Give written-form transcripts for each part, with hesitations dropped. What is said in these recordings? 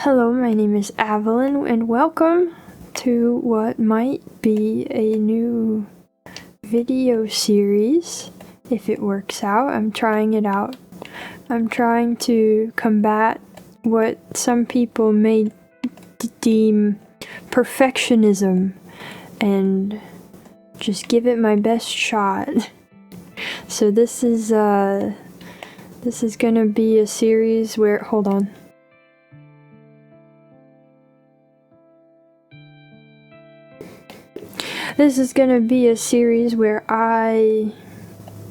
Hello, my name is Avalyn, and welcome to what might be a new video series, if it works out. I'm trying it out. I'm trying to combat what some people may deem perfectionism and just give it my best shot. So this is gonna be a series where, hold on. This is gonna be a series where I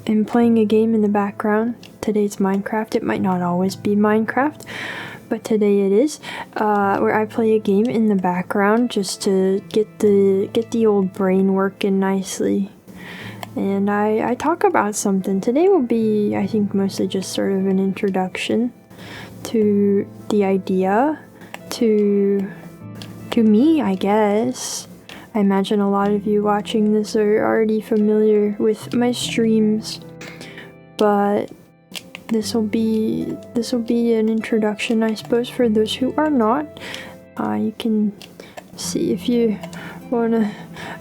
am playing a game in the background. Today's Minecraft. It might not always be Minecraft, but today it is. Where I play a game in the background just to get the old brain working nicely. And I talk about something. Today will be, I think, mostly just sort of an introduction to the idea, to me, I guess. I imagine a lot of you watching this are already familiar with my streams, but this will be an introduction, I suppose, for those who are not. You can see if you wanna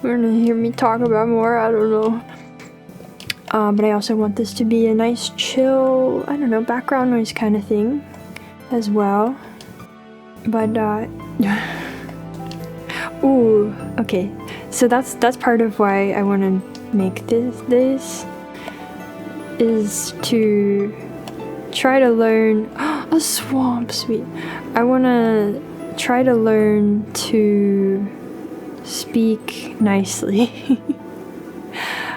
hear me talk about more. I don't know. But I also want this to be a nice, chill, I don't know, background noise kind of thing, as well. But ooh, okay. So that's part of why I want to make this is to try to learn a swamp, sweet. I want to try to learn to speak nicely.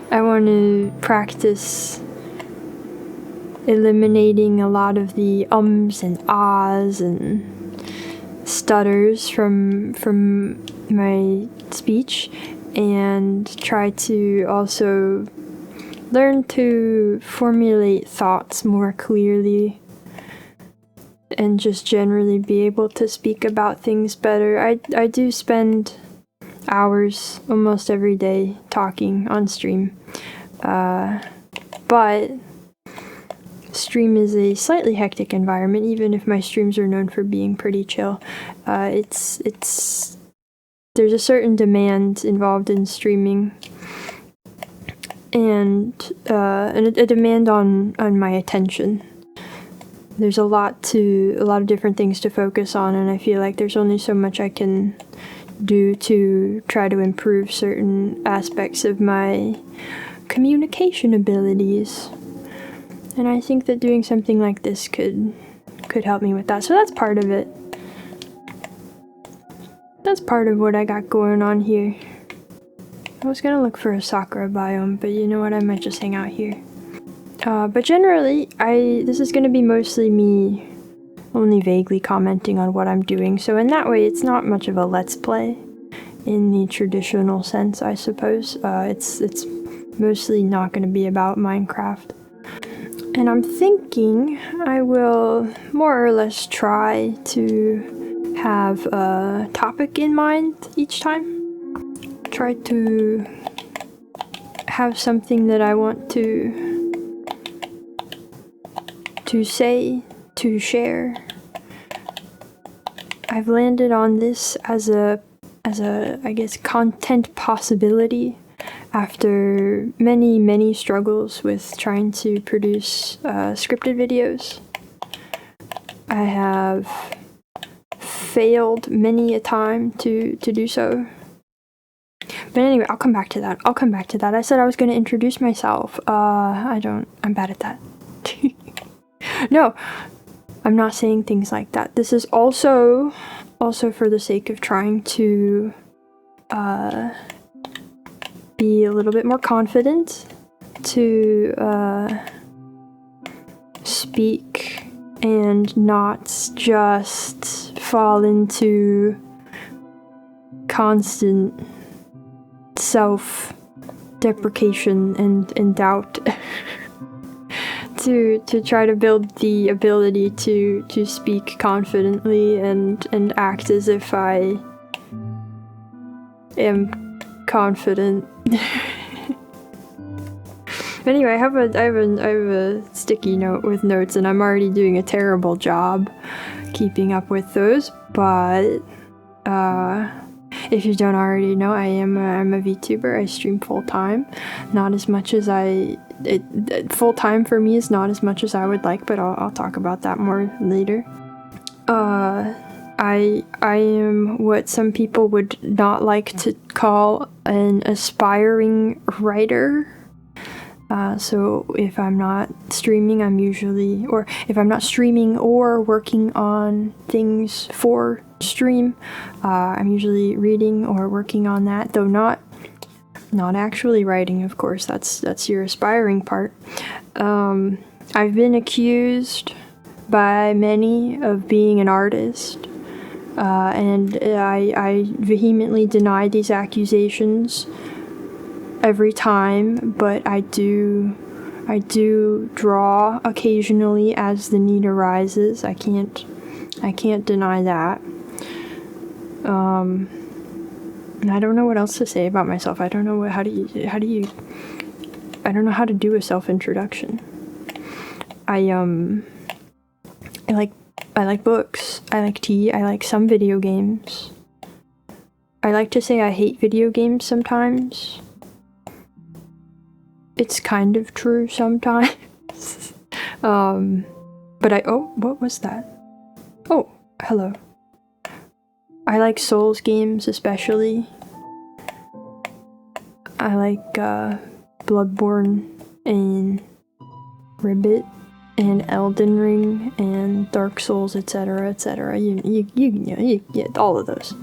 I want to practice eliminating a lot of the ums and ahs and stutters from my speech, and try to also learn to formulate thoughts more clearly and just generally be able to speak about things better. I do spend hours almost every day talking on stream, but stream is a slightly hectic environment, even if my streams are known for being pretty chill. There's a certain demand involved in streaming, and a demand on my attention. There's a lot of different things to focus on, and I feel like there's only so much I can do to try to improve certain aspects of my communication abilities. And I think that doing something like this could help me with that. So that's part of it. That's part of what I got going on here. I was gonna look for a Sakura biome, but you know what, I might just hang out here. But generally, this is gonna be mostly me only vaguely commenting on what I'm doing, so in that way it's not much of a let's play in the traditional sense, I suppose. It's mostly not gonna be about Minecraft. And I'm thinking I will more or less try to have a topic in mind each time. Try to have something that I want to say, to share. I've landed on this as a I guess content possibility after many struggles with trying to produce scripted videos. I have failed many a time to do so. But anyway, I'll come back to that. I said I was going to introduce myself. I'm bad at that. No, I'm not saying things like that. This is also for the sake of trying to be a little bit more confident, to speak and not just fall into constant self-deprecation and doubt. to try to build the ability to speak confidently and act as if I am confident. Anyway, I have a sticky note with notes, and I'm already doing a terrible job keeping up with those, but if you don't already know, I'm a VTuber. I stream full-time. Not as much as full-time for me is not as much as I would like, but I'll talk about that more later. I am what some people would not like to call an aspiring writer. So if I'm not streaming, if I'm not streaming or working on things for stream, I'm usually reading or working on that, though not actually writing, of course. That's your aspiring part. I've been accused by many of being an artist, and I vehemently deny these accusations every time, but I do draw occasionally as the need arises. I can't deny that. And I don't know what else to say about myself. I don't know how do you I don't know how to do a self-introduction. I like books. I like tea. I like some video games. I like to say I hate video games sometimes. It's kind of true sometimes. But what was that? Oh, hello. I like Souls games especially. I like Bloodborne and Ribbit and Elden Ring and Dark Souls, etc., etc. You get all of those.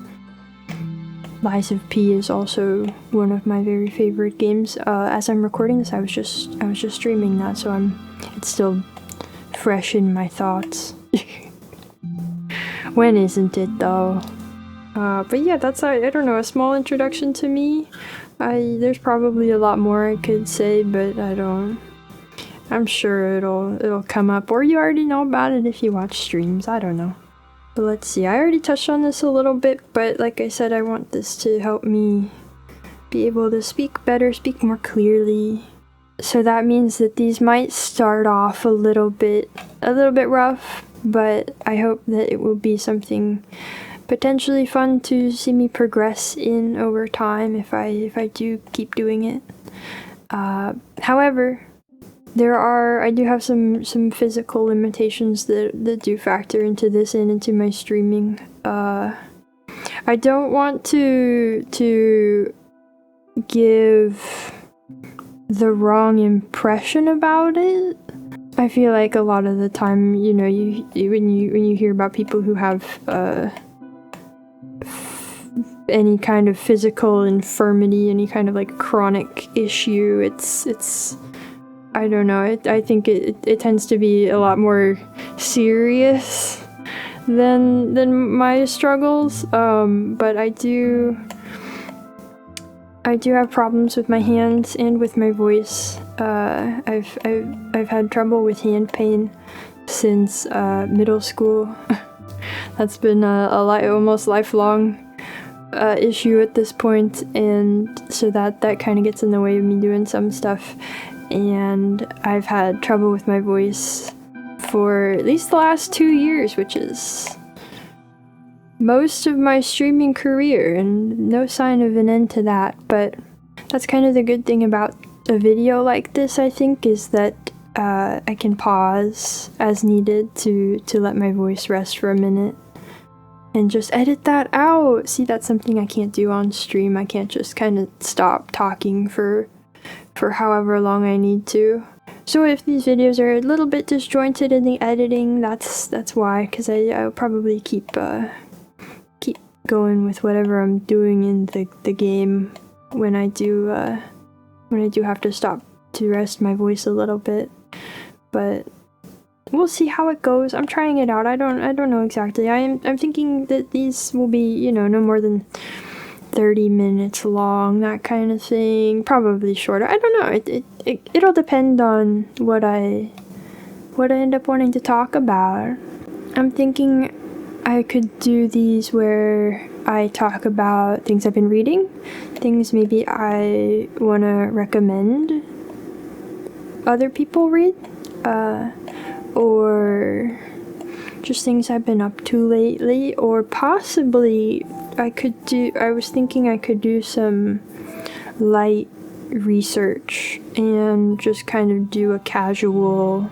Lies of P is also one of my very favorite games. As I'm recording this, I was just streaming that, so it's still fresh in my thoughts. When isn't it though? But yeah, that's I don't know, a small introduction to me. There's probably a lot more I could say, but I don't. I'm sure it'll come up, or you already know about it if you watch streams. I don't know. But let's see. I already touched on this a little bit, but like I said, I want this to help me be able to speak better, speak more clearly. So that means that these might start off a little bit rough, but I hope that it will be something potentially fun to see me progress in over time if I do keep doing it. However, I do have some physical limitations that do factor into this and into my streaming. I don't want to give the wrong impression about it. I feel like a lot of the time, you know, when you hear about people who have any kind of physical infirmity, any kind of like chronic issue, it's I don't know, I think it tends to be a lot more serious than my struggles, but I do have problems with my hands and with my voice. I've had trouble with hand pain since middle school. That's been a almost lifelong issue at this point, and so that kind of gets in the way of me doing some stuff. And I've had trouble with my voice for at least the last 2 years, which is most of my streaming career, and no sign of an end to that. But that's kind of the good thing about a video like this, I think, is that I can pause as needed to let my voice rest for a minute and just edit that out. See, that's something I can't do on stream. I can't just kind of stop talking for however long I need to. So if these videos are a little bit disjointed in the editing, that's why, because I'll probably keep going with whatever I'm doing in the game when I do have to stop to rest my voice a little bit. But we'll see how it goes. I'm trying it out. I don't know exactly. I'm thinking that these will be, you know, no more than 30 minutes long, that kind of thing. Probably shorter. I don't know. It'll depend on what I end up wanting to talk about. I'm thinking I could do these where I talk about things I've been reading, things maybe I want to recommend other people read, or just things I've been up to lately, or possibly I was thinking I could do some light research and just kind of do a casual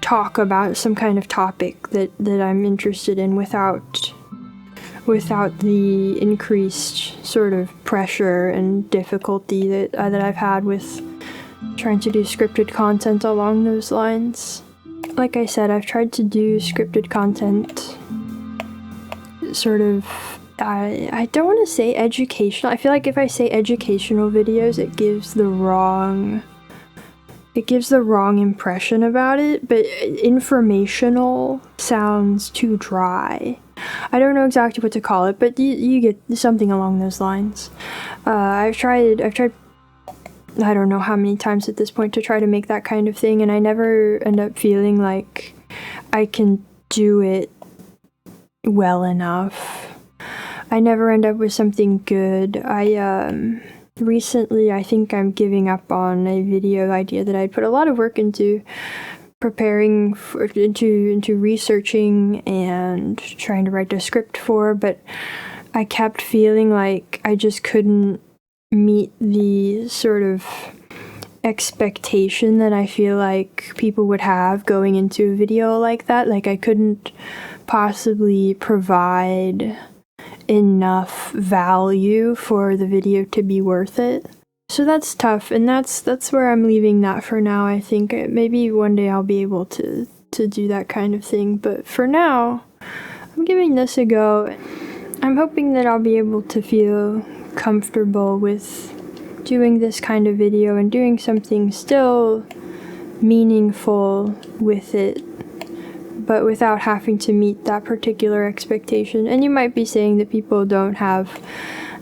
talk about some kind of topic that I'm interested in without the increased sort of pressure and difficulty that I've had with trying to do scripted content along those lines. Like I said, I've tried to do scripted content sort of, I don't want to say educational. I feel like if I say educational videos, it gives the wrong impression about it, but informational sounds too dry. I don't know exactly what to call it, but you get something along those lines. I've tried I don't know how many times at this point to try to make that kind of thing, and I never end up feeling like I can do it well enough. I never end up with something good. Recently, I think I'm giving up on a video idea that I'd put a lot of work into preparing into researching and trying to write a script for, but I kept feeling like I just couldn't meet the sort of expectation that I feel like people would have going into a video like that. Like I couldn't possibly provide enough value for the video to be worth it. So that's tough, and that's where I'm leaving that for now. I think maybe one day I'll be able to do that kind of thing, but for now, I'm giving this a go. I'm hoping that I'll be able to feel comfortable with doing this kind of video and doing something still meaningful with it, but without having to meet that particular expectation. And you might be saying that people don't have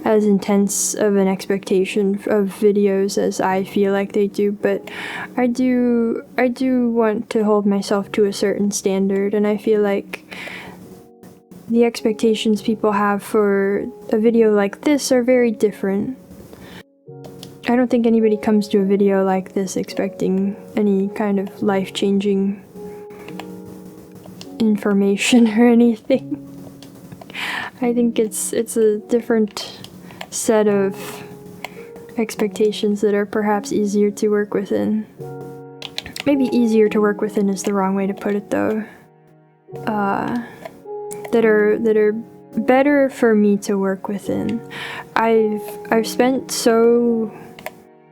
as intense of an expectation of videos as I feel like they do, but I do want to hold myself to a certain standard, and I feel like the expectations people have for a video like this are very different. I don't think anybody comes to a video like this expecting any kind of life-changing information or anything. I think it's a different set of expectations that are perhaps easier to work within. Maybe easier to work within is the wrong way to put it, though. That are better for me to work within. I've spent so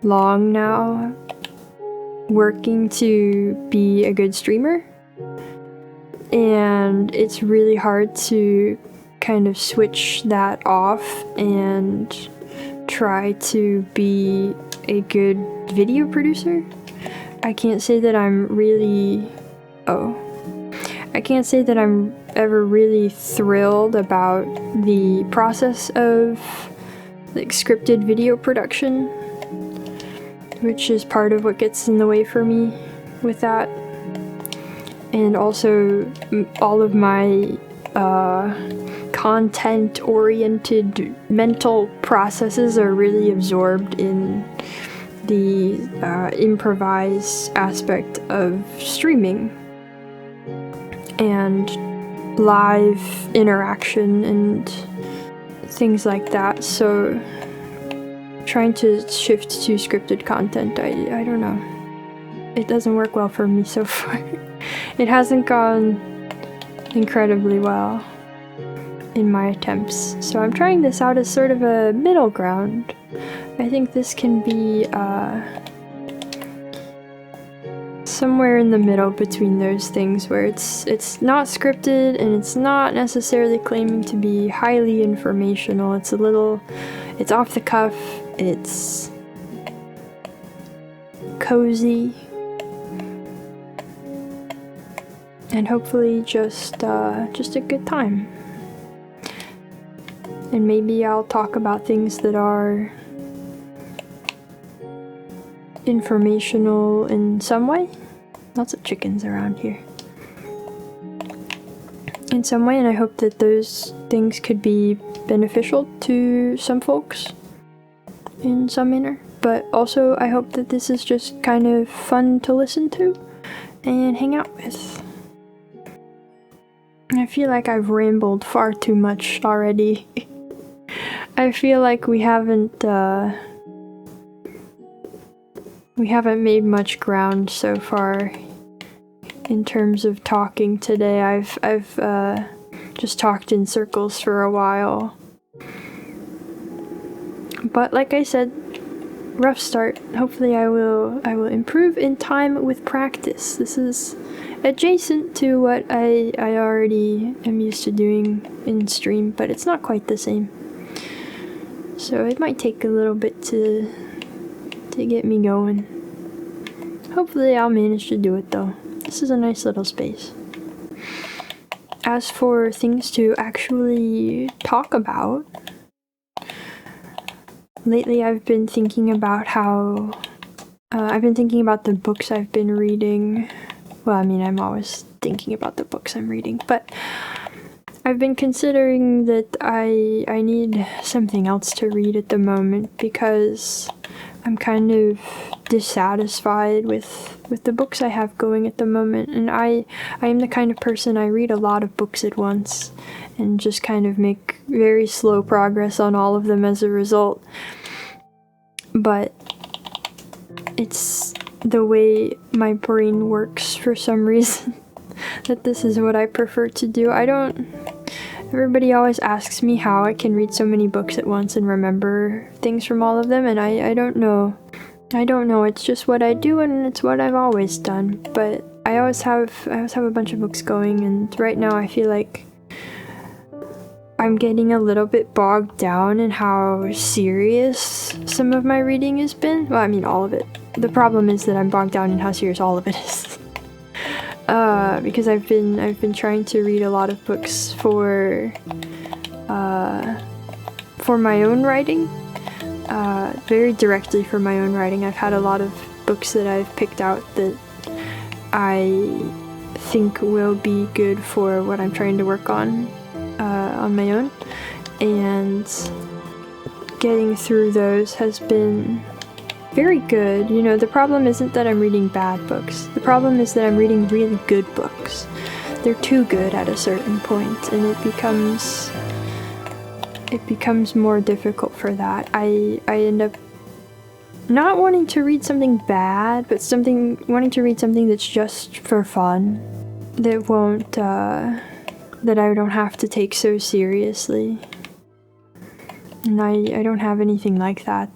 long now working to be a good streamer, and it's really hard to kind of switch that off and try to be a good video producer. I can't say that I'm ever really thrilled about the process of like scripted video production, which is part of what gets in the way for me with that. And also all of my content-oriented mental processes are really absorbed in the improvise aspect of streaming and live interaction and things like that. So trying to shift to scripted content, I don't know. It doesn't work well for me so far. It hasn't gone incredibly well in my attempts. So I'm trying this out as sort of a middle ground. I think this can be somewhere in the middle between those things where it's not scripted and it's not necessarily claiming to be highly informational. It's off the cuff, it's cozy, and hopefully just a good time. And maybe I'll talk about things that are informational in some way. Lots of chickens around here. In some way, and I hope that those things could be beneficial to some folks in some manner. But also, I hope that this is just kind of fun to listen to and hang out with. I feel like I've rambled far too much already. I feel like we haven't made much ground so far in terms of talking today. I've just talked in circles for a while. But like I said, rough start. Hopefully I will improve in time with practice. This is adjacent to what I already am used to doing in stream, but it's not quite the same. So it might take a little bit to get me going. Hopefully I'll manage to do it though. This is a nice little space. As for things to actually talk about, lately I've been thinking about the books I've been reading. Well, I mean, I'm always thinking about the books I'm reading, but I've been considering that I need something else to read at the moment because I'm kind of dissatisfied with the books I have going at the moment, and I am the kind of person I read a lot of books at once and just kind of make very slow progress on all of them as a result. But it's the way my brain works for some reason that this is what I prefer to do. Everybody always asks me how I can read so many books at once and remember things from all of them, and I don't know. I don't know, it's just what I do and it's what I've always done. But I always have a bunch of books going, and right now I feel like I'm getting a little bit bogged down in how serious some of my reading has been. Well, I mean all of it. The problem is that I'm bogged down in how serious all of it is. Because I've been trying to read a lot of books for my own writing. Very directly for my own writing. I've had a lot of books that I've picked out that I think will be good for what I'm trying to work on my own, and getting through those has been very good. You know, the problem isn't that I'm reading bad books. The problem is that I'm reading really good books. They're too good at a certain point, and it becomes more difficult for that. I end up not wanting to read something bad, but wanting to read something that's just for fun, that won't that I don't have to take so seriously. And I don't have anything like that.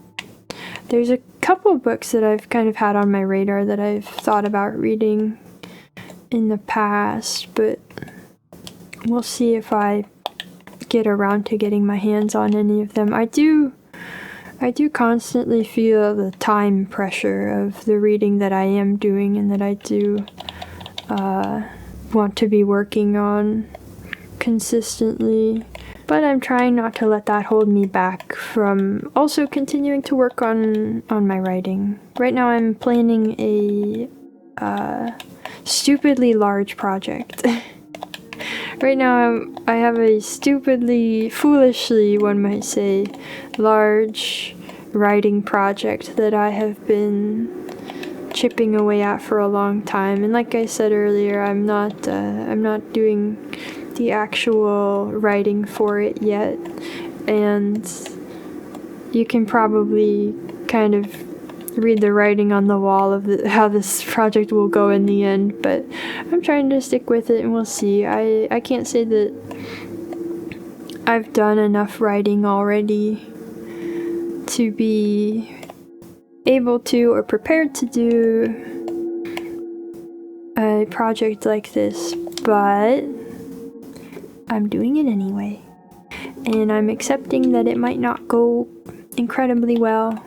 There's a couple books that I've kind of had on my radar that I've thought about reading in the past, but we'll see if I get around to getting my hands on any of them. I do constantly feel the time pressure of the reading that I am doing and that I do want to be working on consistently, but I'm trying not to let that hold me back from also continuing to work on my writing. Right now I'm planning a stupidly large project. Right now I have a stupidly, foolishly, one might say, large writing project that I have been chipping away at for a long time. And like I said earlier, I'm not doing the actual writing for it yet. And you can probably kind of read the writing on the wall of how this project will go in the end, but I'm trying to stick with it and we'll see. I can't say that I've done enough writing already to be able to or prepared to do a project like this, but I'm doing it anyway. And I'm accepting that it might not go incredibly well.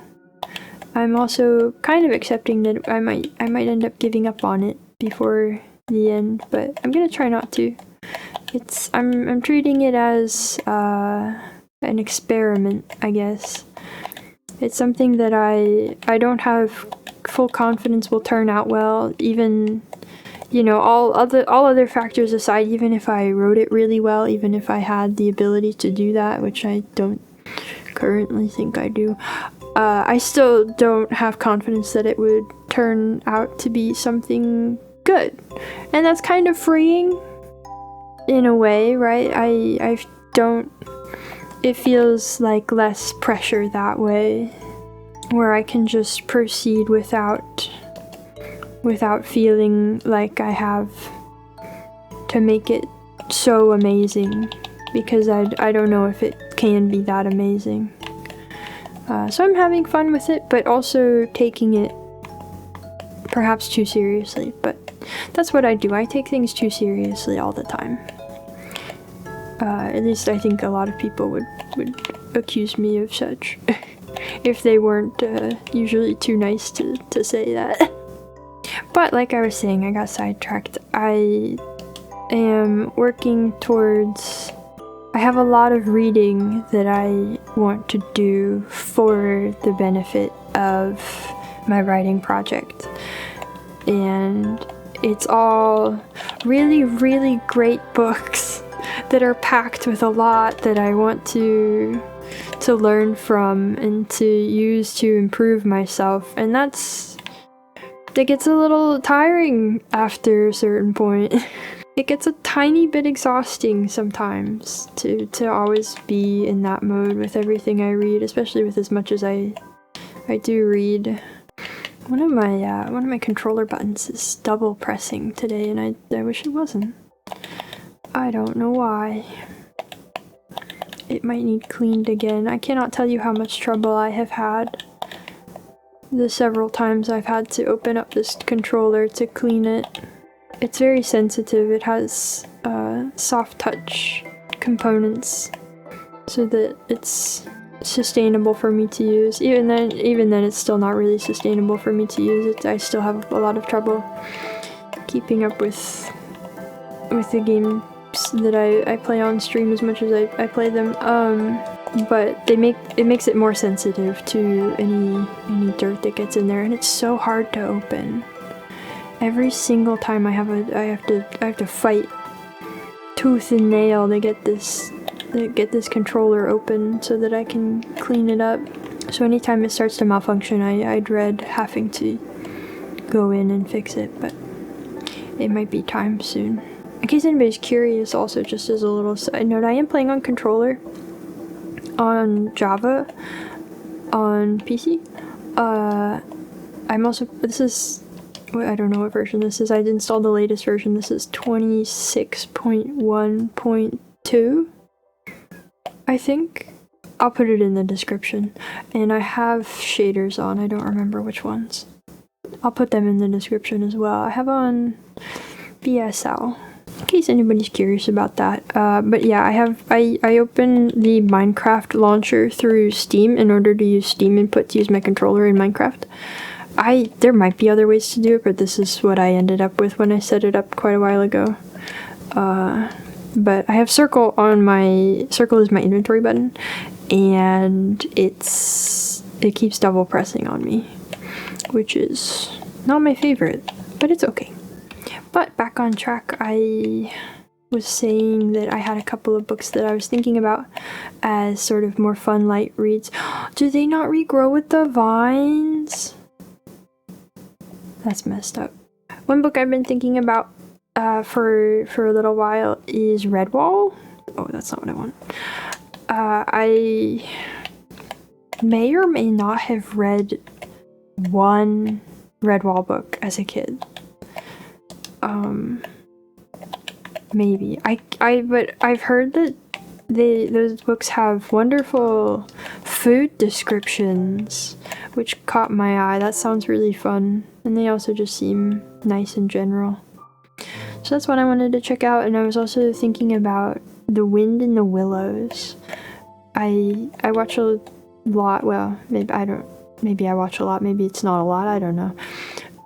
I'm also kind of accepting that I might end up giving up on it before the end, but I'm gonna try not to. I'm treating it as an experiment, I guess. It's something that I don't have full confidence will turn out well, even, you know, all other factors aside. Even if I wrote it really well, even if I had the ability to do that, which I don't currently think I do, I still don't have confidence that it would turn out to be something good. And that's kind of freeing. in a way, right? I don't, it feels like less pressure that way, where I can just proceed without feeling like I have to make it so amazing, because I don't know if it can be that amazing. So I'm having fun with it, but also taking it perhaps too seriously. But that's what I do. I take things too seriously all the time. At least I think a lot of people would accuse me of such if they weren't usually too nice to say that. But like I was saying, I got sidetracked. I am working towards... I have a lot of reading that I want to do for the benefit of my writing project. And it's all really, really great books that are packed with a lot that I want to learn from and to use to improve myself. And it gets a little tiring after a certain point. It gets a tiny bit exhausting sometimes to always be in that mode with everything I read, especially with as much as I do read. One of my controller buttons is double pressing today, and I wish it wasn't. I don't know why. It might need cleaned again. I cannot tell you how much trouble I have had the several times I've had to open up this controller to clean it. It's very sensitive. It has soft touch components so that it's sustainable for me to use. Even then it's still not really sustainable for me to use it. I still have a lot of trouble keeping up with the games that I play on stream as much as I play them. But it makes it more sensitive to any dirt that gets in there, and it's so hard to open. Every single time I have to fight tooth and nail to get this controller open so that I can clean it up. So anytime it starts to malfunction, I dread having to go in and fix it, but it might be time soon. In case anybody's curious, also just as a little side note, I am playing on controller on Java on PC. I'm also, I don't know what version this is. I installed the latest version. This is 26.1.2, I think. I'll put it in the description. And I have shaders on. I don't remember which ones. I'll put them in the description as well. I have on BSL, in case anybody's curious about that. But yeah, I open the Minecraft launcher through Steam in order to use Steam input to use my controller in Minecraft. There might be other ways to do it, but this is what I ended up with when I set it up quite a while ago. But I have Circle on Circle is my inventory button, and it keeps double pressing on me, which is not my favorite, but it's okay. But back on track, I was saying that I had a couple of books that I was thinking about as sort of more fun, light reads. Do they not regrow with the vines? That's messed up. One book I've been thinking about for a little while is Redwall. Oh, that's not what I want. I may or may not have read one Redwall book as a kid. Maybe. But I've heard that those books have wonderful food descriptions, which caught my eye. That sounds really fun. And they also just seem nice in general. So that's what I wanted to check out. And I was also thinking about The Wind in the Willows. I watch a lot. Well, maybe I watch a lot. Maybe it's not a lot. I don't know.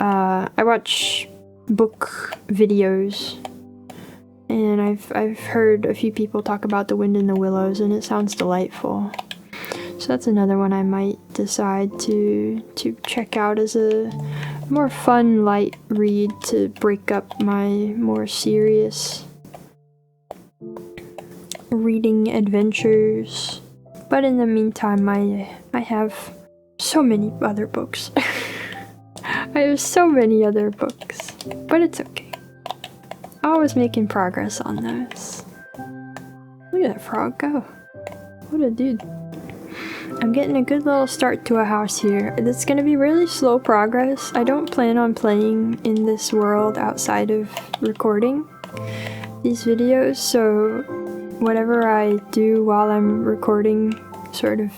I watch book videos, and I've heard a few people talk about The Wind in the Willows, and it sounds delightful. So that's another one I might decide to check out as a more fun, light read to break up my more serious reading adventures. But in the meantime, I have so many other books. I have so many other books, but it's okay. always making progress on those. Look at that frog go. What a dude. I'm getting a good little start to a house here. It's gonna be really slow progress. I don't plan on playing in this world outside of recording these videos, so whatever I do while I'm recording, sort of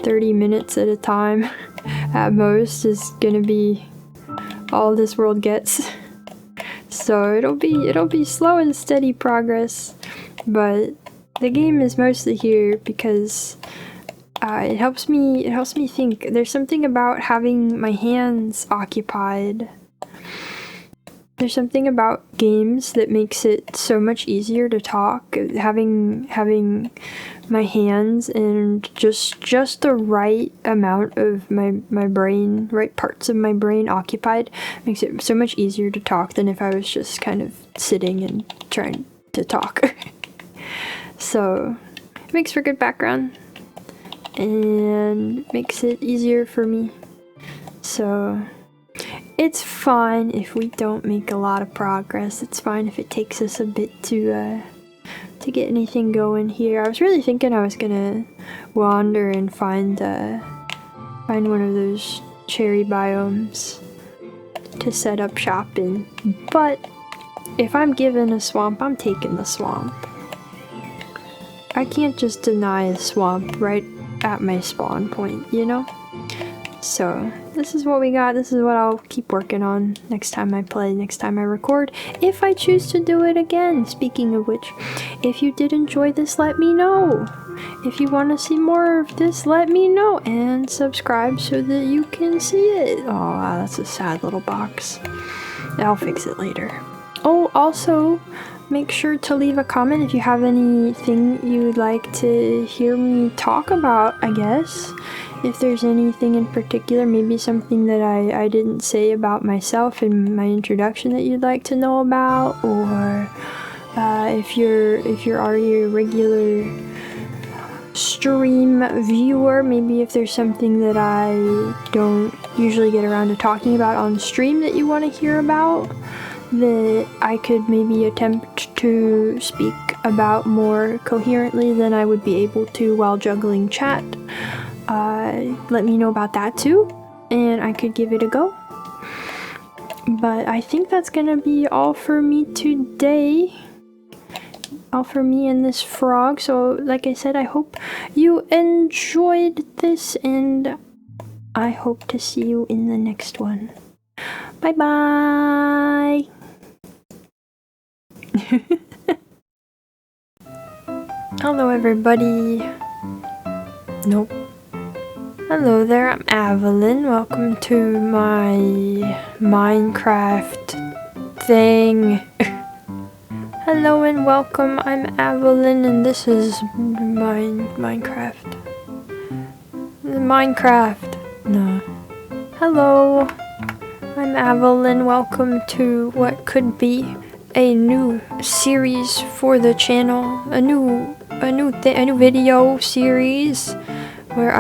30 minutes at a time at most, is gonna be all this world gets. So it'll be slow and steady progress, but the game is mostly here because it helps me think. There's something about having my hands occupied. There's something about games that makes it so much easier to talk. Having my hands and just the right amount of my brain, right parts of my brain occupied, makes it so much easier to talk than if I was just kind of sitting and trying to talk. So it makes for good background and makes it easier for me. So it's fine if we don't make a lot of progress. It's fine if it takes us a bit to get anything going here. I was really thinking I was gonna wander and find one of those cherry biomes to set up shop in, but if I'm given a swamp, I'm taking the swamp. I can't just deny a swamp right at my spawn point, you know? So this is what we got. This is what I'll keep working on next time I play, next time I record, if I choose to do it again. Speaking of which, if you did enjoy this, let me know. If you want to see more of this, let me know, and subscribe so that you can see it. Oh wow, that's a sad little box. I'll fix it later. Oh, also, make sure to leave a comment if you have anything you'd like to hear me talk about, I guess. If there's anything in particular, maybe something that I didn't say about myself in my introduction that you'd like to know about, or if you're already a regular stream viewer, maybe if there's something that I don't usually get around to talking about on stream that you want to hear about, that I could maybe attempt to speak about more coherently than I would be able to while juggling chat. Let me know about that too, and I could give it a go. But I think that's gonna be all for me today. All for me and this frog. So like I said, I hope you enjoyed this, and I hope to see you in the next one. Bye bye. Hello everybody. Nope. Hello there, I'm Avalyn. Welcome to my Minecraft thing. Hello and welcome, I'm Avalyn, and this is Minecraft. No. Hello, I'm Avalyn. Welcome to what could be a new series for the channel. A new video series where